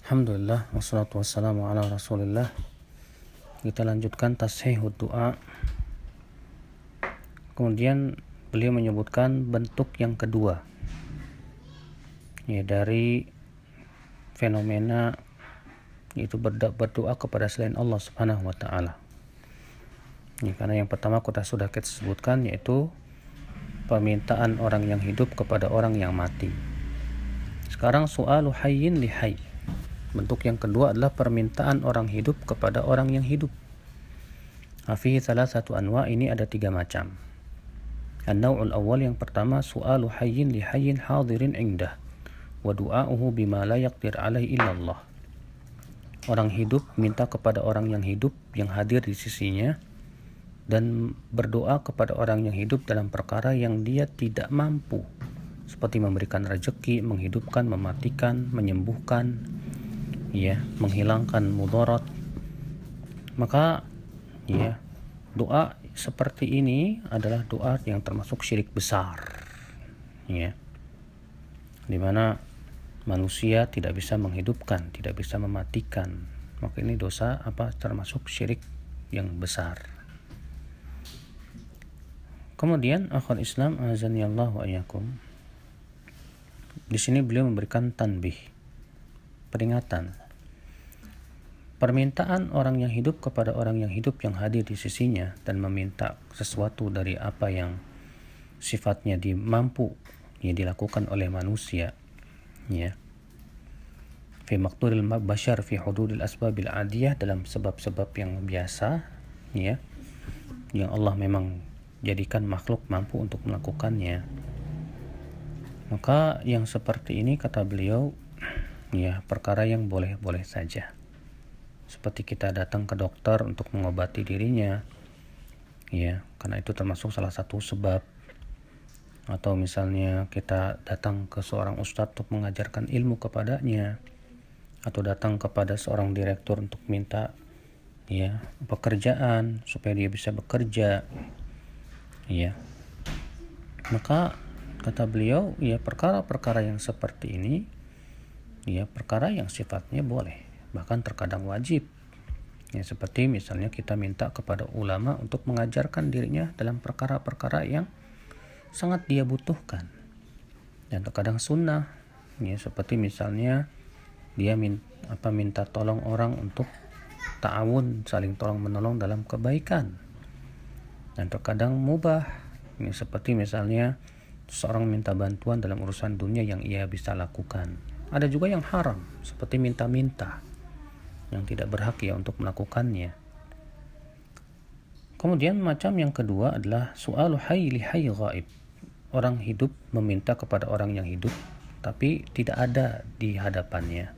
Alhamdulillah, wassalatu wassalamu ala rasulillah. Kita lanjutkan tashihud doa. Kemudian beliau menyebutkan bentuk yang kedua, ya, dari fenomena yaitu berdoa kepada selain Allah Subhanahu wa ta'ala. Ya, karena yang pertama kita sebutkan, yaitu permintaan orang yang hidup kepada orang yang mati. Sekarang su'alu hayyin li hayy. Bentuk yang kedua adalah permintaan orang hidup kepada orang yang hidup. Fihi thalathatu anwa', ini ada 3 macam. An-naw'ul awwal, yang pertama, su'alu hayyin li hayyin hadirin indah wa du'a'uhu bima la yaqdir alaihi illallah. Orang hidup minta kepada orang yang hidup yang hadir di sisinya dan berdoa kepada orang yang hidup dalam perkara yang dia tidak mampu, seperti memberikan rezeki, menghidupkan, mematikan, menyembuhkan, ya, menghilangkan mudarat. Maka ya, doa seperti ini adalah doa yang termasuk syirik besar, ya, dimana manusia tidak bisa menghidupkan, tidak bisa mematikan. Maka ini dosa termasuk syirik yang besar. Kemudian akhwal Islam azanillah wa iyyakum, di sini beliau memberikan tanbih, peringatan. Permintaan orang yang hidup kepada orang yang hidup yang hadir di sisinya dan meminta sesuatu dari apa yang sifatnya mampu ya dilakukan oleh manusia, ya, fi maqduril bashar fi hududil asbabil adiyah, dalam sebab-sebab yang biasa, ya, yang Allah memang jadikan makhluk mampu untuk melakukannya. Maka yang seperti ini, kata beliau, ya, perkara yang boleh-boleh saja. Seperti kita datang ke dokter untuk mengobati dirinya, ya, karena itu termasuk salah satu sebab. Atau misalnya kita datang ke seorang ustadz untuk mengajarkan ilmu kepadanya, atau datang kepada seorang direktur untuk minta, ya, pekerjaan supaya dia bisa bekerja, ya. Maka kata beliau, ya, perkara-perkara yang seperti ini, ya, perkara yang sifatnya boleh, bahkan terkadang wajib, ya, seperti misalnya kita minta kepada ulama untuk mengajarkan dirinya dalam perkara-perkara yang sangat dia butuhkan, dan terkadang sunnah, ya, seperti misalnya dia minta tolong orang untuk ta'awun, saling tolong menolong dalam kebaikan, dan terkadang mubah, ya, seperti misalnya seorang minta bantuan dalam urusan dunia yang ia bisa lakukan. Ada juga yang haram, seperti minta-minta yang tidak berhak ya untuk melakukannya. Kemudian macam yang kedua adalah su'alu hayy li hayy ghaib. Orang hidup meminta kepada orang yang hidup tapi tidak ada di hadapannya,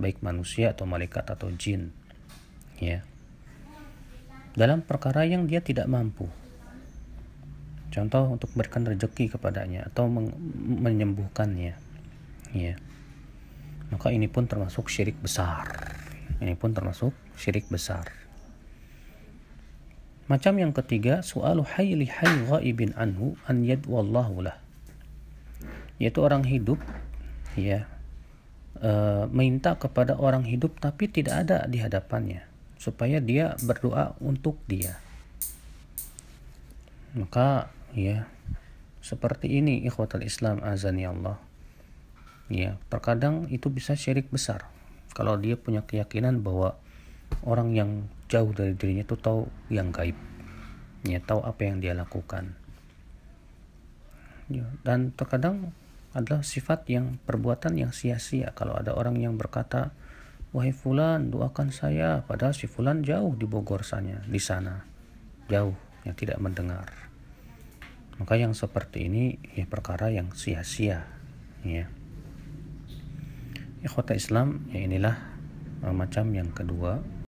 baik manusia atau malaikat atau jin, ya, dalam perkara yang dia tidak mampu. Contoh, untuk memberikan rezeki kepadanya atau menyembuhkannya, ya. Maka ini pun termasuk syirik besar. Ini pun termasuk syirik besar. Macam yang ketiga, su'alu hayy li hayy ghaibin anhu an yad'uallahu lah. Yaitu orang hidup, ya, minta kepada orang hidup tapi tidak ada di hadapannya supaya dia berdoa untuk dia. Maka, ya, seperti ini ikhwatul Islam azani Allah. Ya, terkadang itu bisa syirik besar kalau dia punya keyakinan bahwa orang yang jauh dari dirinya itu tahu yang gaib, ya, tahu apa yang dia lakukan, ya. Dan terkadang adalah sifat yang perbuatan yang sia-sia. Kalau ada orang yang berkata, wahai fulan, doakan saya, padahal si fulan jauh di Bogor sana, di sana jauh, yang tidak mendengar. Maka yang seperti ini, ya, perkara yang sia-sia, ya. Ikhwata Islam, ya, inilah macam yang kedua.